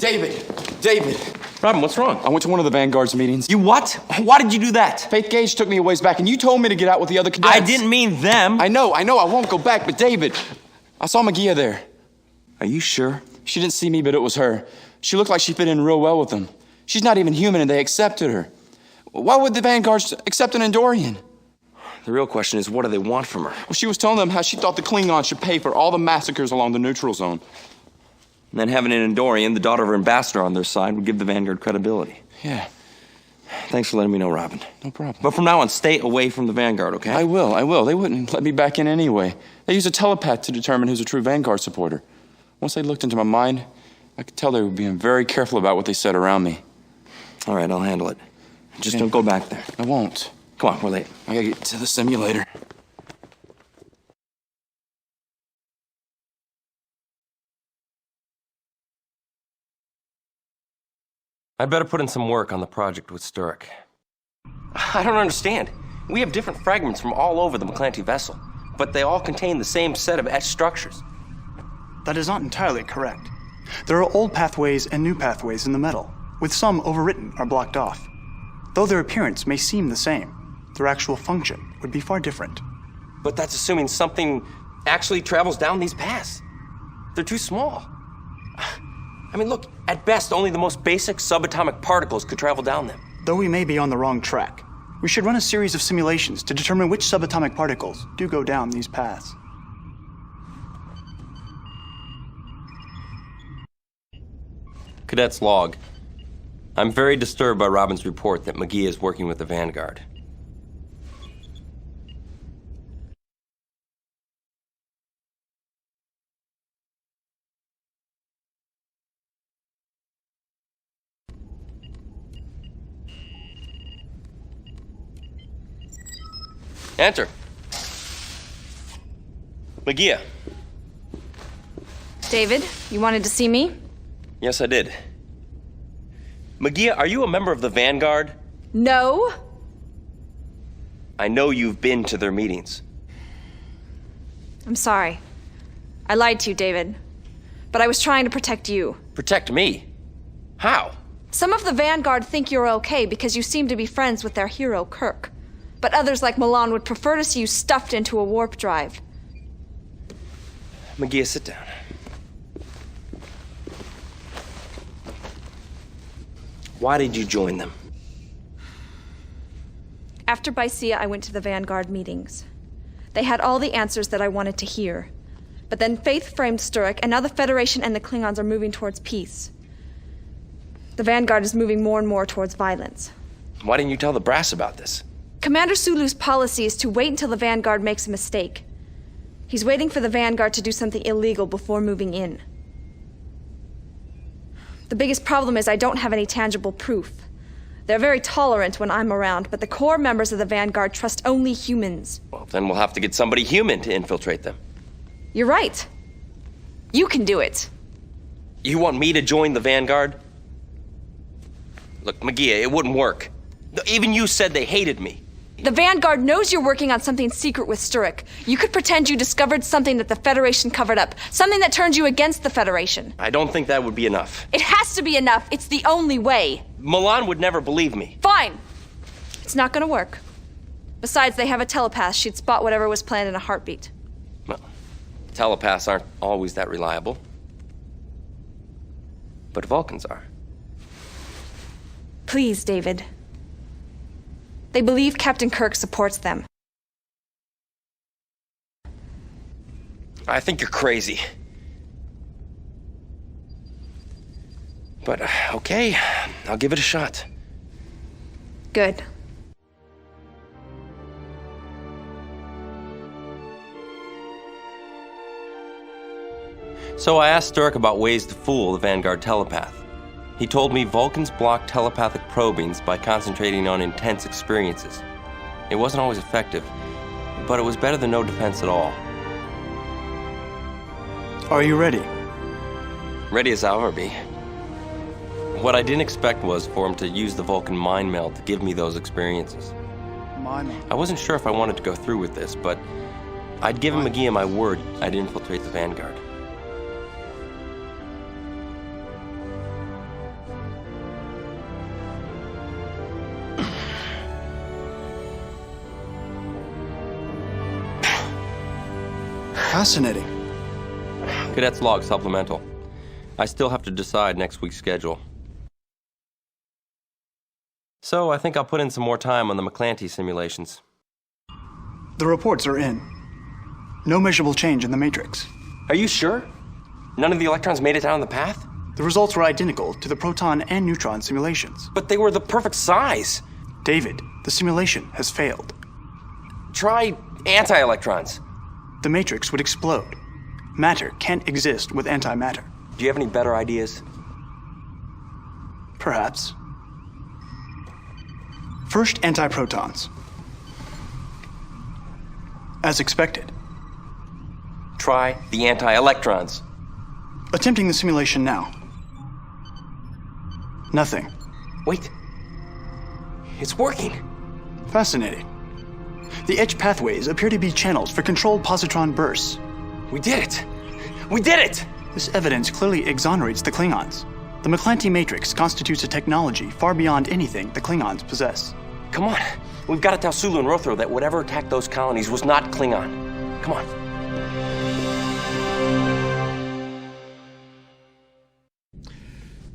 David. Robin, what's wrong? I went to one of the Vanguard's meetings. You what? Why did you do that? Faith Gage took me a ways back, and you told me to get out with the other cadets. I didn't mean them. I know, I won't go back, but David, I saw Magia there. Are you sure? She didn't see me, but it was her. She looked like she fit in real well with them. She's not even human, and they accepted her. Why would the Vanguards accept an Andorian? The real question is, what do they want from her? Well, she was telling them how she thought the Klingons should pay for all the massacres along the neutral zone. And then having an Andorian, the daughter of her ambassador, on their side would give the Vanguard credibility. Yeah. Thanks for letting me know, Robin. No problem. But from now on, stay away from the Vanguard, okay? I will. They wouldn't let me back in anyway. They use a telepath to determine who's a true Vanguard supporter. Once they looked into my mind, I could tell they were being very careful about what they said around me. All right, I'll handle it. Just don't go back there. I won't. Come on, we're late. I gotta get to the simulator. I'd better put in some work on the project with Sturek. I don't understand. We have different fragments from all over the McClanty vessel, but they all contain the same set of etched structures. That is not entirely correct. There are old pathways and new pathways in the metal, with some overwritten or blocked off. Though their appearance may seem the same, their actual function would be far different. But that's assuming something actually travels down these paths. They're too small. I mean, look, at best, only the most basic subatomic particles could travel down them. Though we may be on the wrong track, we should run a series of simulations to determine which subatomic particles do go down these paths. Cadet's log. I'm very disturbed by Robin's report that McGee is working with the Vanguard. Enter. McGee. David, you wanted to see me? Yes, I did. McGee, are you a member of the Vanguard? No. I know you've been to their meetings. I'm sorry. I lied to you, David. But I was trying to protect you. Protect me? How? Some of the Vanguard think you're okay because you seem to be friends with their hero, Kirk. But others like Milan would prefer to see you stuffed into a warp drive. McGee, sit down. Why did you join them? After Bicea, I went to the Vanguard meetings. They had all the answers that I wanted to hear. But then Faith framed Sturek, and now the Federation and the Klingons are moving towards peace. The Vanguard is moving more and more towards violence. Why didn't you tell the brass about this? Commander Sulu's policy is to wait until the Vanguard makes a mistake. He's waiting for the Vanguard to do something illegal before moving in. The biggest problem is I don't have any tangible proof. They're very tolerant when I'm around, but the core members of the Vanguard trust only humans. Well, then we'll have to get somebody human to infiltrate them. You're right. You can do it. You want me to join the Vanguard? Look, McGee, it wouldn't work. Even you said they hated me. The Vanguard knows you're working on something secret with Sturek. You could pretend you discovered something that the Federation covered up. Something that turns you against the Federation. I don't think that would be enough. It has to be enough. It's the only way. Milan would never believe me. Fine. It's not gonna work. Besides, they have a telepath. She'd spot whatever was planned in a heartbeat. Well, telepaths aren't always that reliable. But Vulcans are. Please, David. They believe Captain Kirk supports them. I think you're crazy. But, okay, I'll give it a shot. Good. So I asked Sturek about ways to fool the Vanguard telepath. He told me Vulcans block telepathic probings by concentrating on intense experiences. It wasn't always effective, but it was better than no defense at all. Are you ready? Ready as I'll ever be. What I didn't expect was for him to use the Vulcan mind meld to give me those experiences. I wasn't sure if I wanted to go through with this, but I'd given McGee my word I'd infiltrate the Vanguard. Fascinating. Cadet's log supplemental. I still have to decide next week's schedule. So I think I'll put in some more time on the McClanty simulations. The reports are in. No measurable change in the matrix. Are you sure? None of the electrons made it down the path? The results were identical to the proton and neutron simulations. But they were the perfect size. David, the simulation has failed. Try anti-electrons. The matrix would explode. Matter can't exist with antimatter. Do you have any better ideas? Perhaps. First, antiprotons. As expected. Try the anti-electrons. Attempting the simulation now. Nothing. Wait. It's working. Fascinating. The edge pathways appear to be channels for controlled positron bursts. We did it! We did it! This evidence clearly exonerates the Klingons. The McClanty matrix constitutes a technology far beyond anything the Klingons possess. Come on. We've got to tell Sulu and Rothro that whatever attacked those colonies was not Klingon. Come on.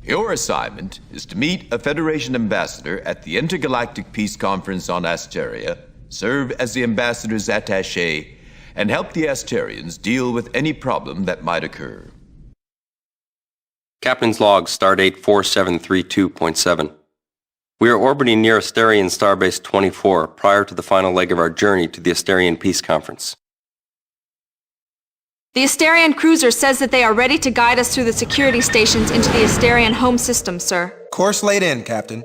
Your assignment is to meet a Federation ambassador at the Intergalactic Peace Conference on Asteria, serve as the ambassador's attaché, and help the Asterians deal with any problem that might occur. Captain's log, stardate 4732.7. We are orbiting near Asterian Starbase 24 prior to the final leg of our journey to the Asterian Peace Conference. The Asterian cruiser says that they are ready to guide us through the security stations into the Asterian home system, sir. Course laid in, Captain.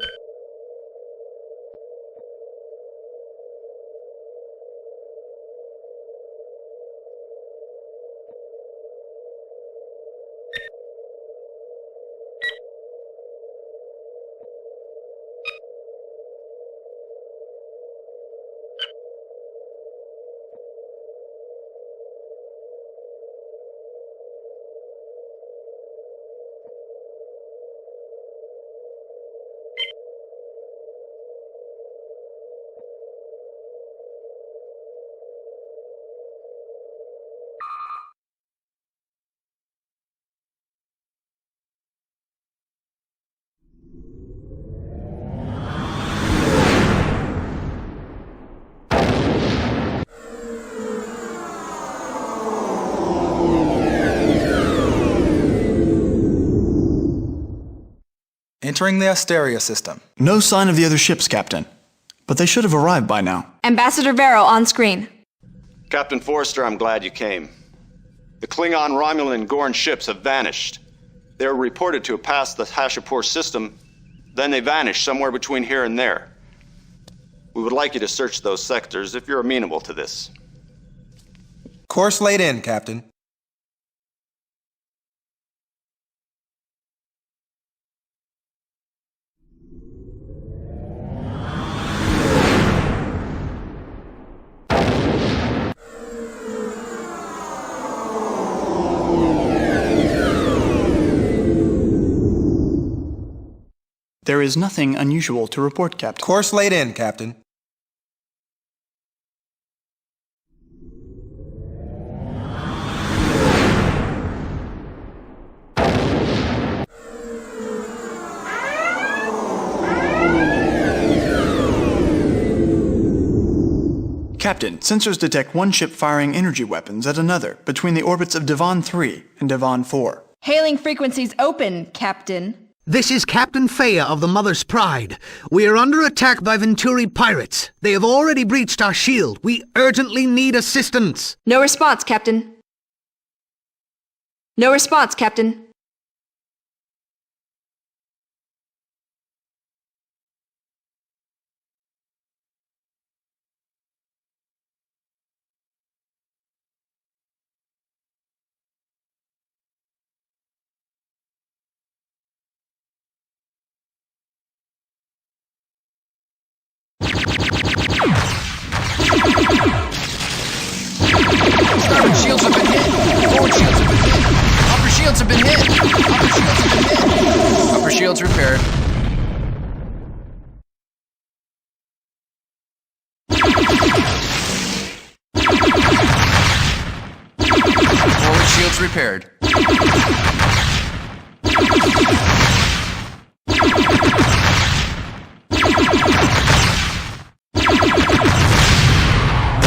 Entering the Asteria system. No sign of the other ships, Captain. But they should have arrived by now. Ambassador Vero on screen. Captain Forrester, I'm glad you came. The Klingon, Romulan, and Gorn ships have vanished. They were reported to have passed the Hashipur system, then they vanished somewhere between here and there. We would like you to search those sectors if you're amenable to this. Course laid in, Captain. There is nothing unusual to report, Captain. Course laid in, Captain. Captain, sensors detect one ship firing energy weapons at another between the orbits of Devon 3 and Devon 4. Hailing frequencies open, Captain. This is Captain Faya of the Mother's Pride. We are under attack by Venturi pirates. They have already breached our shield. We urgently need assistance. No response, Captain. No response, Captain. Starboard shields have been hit. Forward shields have been hit. Upper shields have been hit. Upper shields have been hit. Upper shields repaired. repaired. The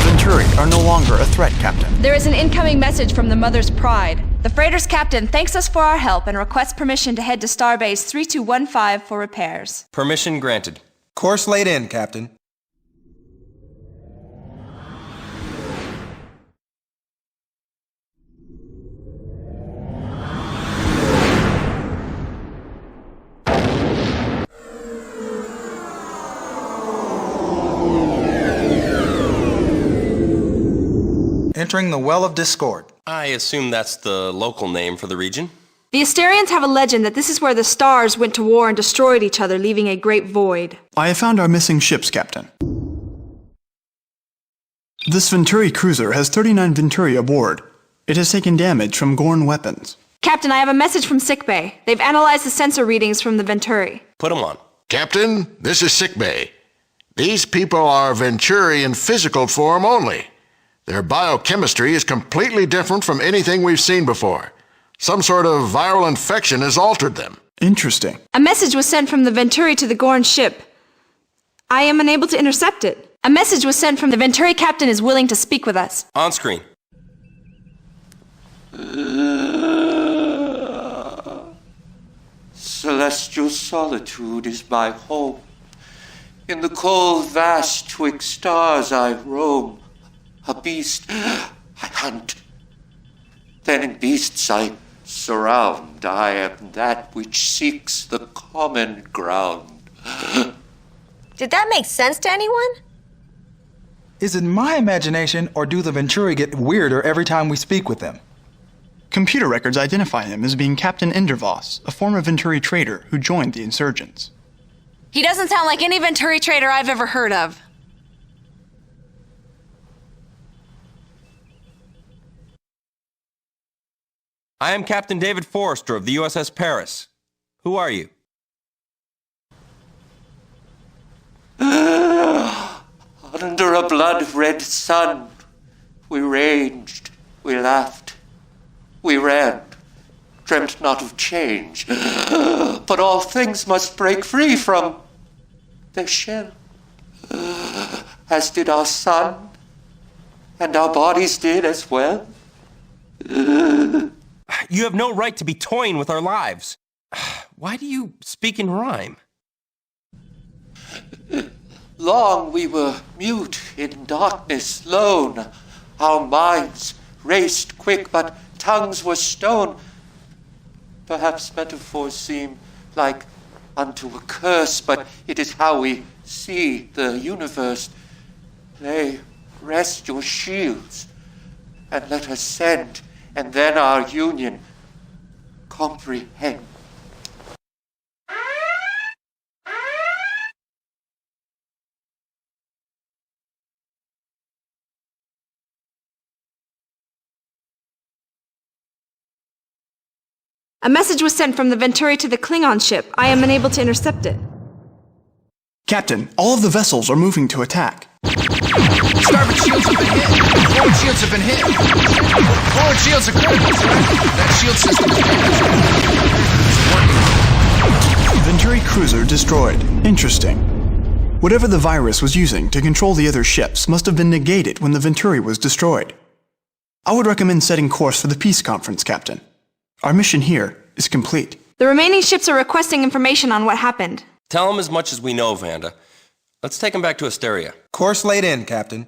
Venturi are no longer a threat, Captain. There is an incoming message from the Mother's Pride. The freighter's captain thanks us for our help and requests permission to head to Starbase 3215 for repairs. Permission granted. Course laid in, Captain. Entering the Well of Discord. I assume that's the local name for the region? The Asterians have a legend that this is where the stars went to war and destroyed each other, leaving a great void. I have found our missing ships, Captain. This Venturi cruiser has 39 Venturi aboard. It has taken damage from Gorn weapons. Captain, I have a message from Sickbay. They've analyzed the sensor readings from the Venturi. Put them on. Captain, this is Sickbay. These people are Venturi in physical form only. Their biochemistry is completely different from anything we've seen before. Some sort of viral infection has altered them. Interesting. A message was sent from the Venturi to the Gorn ship. I am unable to intercept it. A message was sent from the Venturi captain is willing to speak with us. On screen. Celestial solitude is my home. In the cold vast twixt stars I roam. A beast I hunt. Then in beasts I surround. I am that which seeks the common ground. Did that make sense to anyone? Is it my imagination, or do the Venturi get weirder every time we speak with them? Computer records identify him as being Captain Endervoss, a former Venturi trader who joined the insurgents. He doesn't sound like any Venturi trader I've ever heard of. I am Captain David Forrester of the USS Paris. Who are you? Under a blood-red sun, we ranged, we laughed, we ran, dreamt not of change. But all things must break free from their shell, as did our sun, and our bodies did as well. You have no right to be toying with our lives. Why do you speak in rhyme? Long we were mute in darkness, lone. Our minds raced quick, but tongues were stone. Perhaps metaphors seem like unto a curse, but it is how we see the universe. Lay, rest your shields, and let us send, and then our union comprehend. A message was sent from the Venturi to the Klingon ship. I am unable to intercept it. Captain, all of the vessels are moving to attack. Starboard shields have been hit. Forward shields have been hit. Forward shields are critical, sir. That shield system is working. Venturi cruiser destroyed. Interesting. Whatever the virus was using to control the other ships must have been negated when the Venturi was destroyed. I would recommend setting course for the peace conference, Captain. Our mission here is complete. The remaining ships are requesting information on what happened. Tell them as much as we know, Vanda. Let's take them back to Asteria. Course laid in, Captain.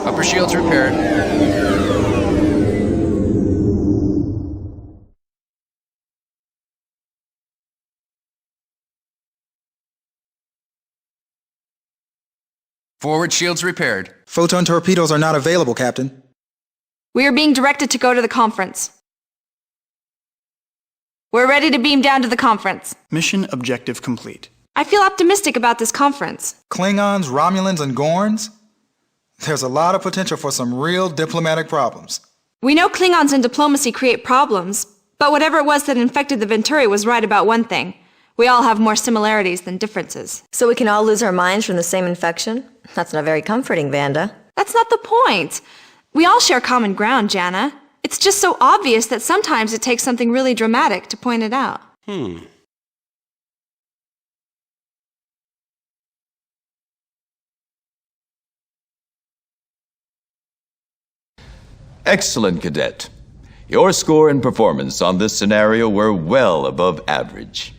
Upper shields repaired. Forward shields repaired. Photon torpedoes are not available, Captain. We are being directed to go to the conference. We're ready to beam down to the conference. Mission objective complete. I feel optimistic about this conference. Klingons, Romulans, and Gorns? There's a lot of potential for some real diplomatic problems. We know Klingons and diplomacy create problems, but whatever it was that infected the Venturi was right about one thing. We all have more similarities than differences. So we can all lose our minds from the same infection? That's not very comforting, Vanda. That's not the point. We all share common ground, Jana. It's just so obvious that sometimes it takes something really dramatic to point it out. Excellent, Cadet. Your score and performance on this scenario were well above average.